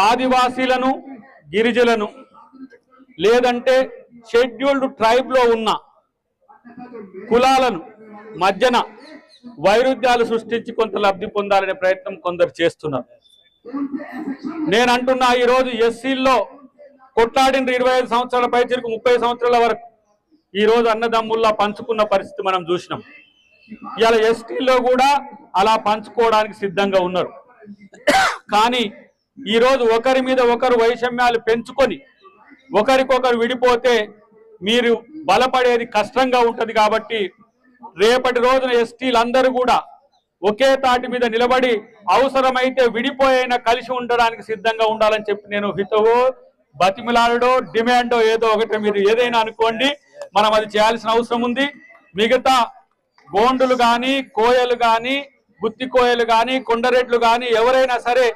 ఆదివాసీలను, గిరిజనులను లేదంటే scheduled tribe లో ఉన్న కులాలను మధ్యన వైరుధ్యాలు సృష్టించి కొంత లబ్ధి పొందాలనే ప్రయత్నం కొందరు చేస్తున్నారు. నేను అంటున్నా, ఈరోజు ఎస్సీల్లో కొట్లాడిన 25 సంవత్సరాల పై చిరుకు 30 సంవత్సరాల వరకు ఈరోజు అన్నదమ్ముల్లా పంచుకున్న పరిస్థితి మనం చూసినాం. ఇవాళ ఎస్టీలో కూడా అలా పంచుకోవడానికి సిద్ధంగా ఉన్నారు. కానీ ఈరోజు ఒకరి మీద ఒకరు వైషమ్యాలు పెంచుకొని ఒకరికొకరు విడిపోతే మీరు బలపడేది కష్టంగా ఉంటుంది. కాబట్టి రేపటి రోజున ఎస్టీలందరూ కూడా ఒకే తాటి మీద నిలబడి అవసరమైతే విడిపోయినా కలిసి ఉండడానికి సిద్ధంగా ఉండాలని చెప్పి నేను హితవో బతిమిలాడో డిమాండో ఏదో ఒకటి మీరు ఏదైనా అనుకోండి, మనం అది చేయాల్సిన అవసరం ఉంది. మిగతా గోండులు కానీ, కోయలు కానీ, గుత్తి కోయలు కానీ, కొండరెడ్లు కానీ ఎవరైనా సరే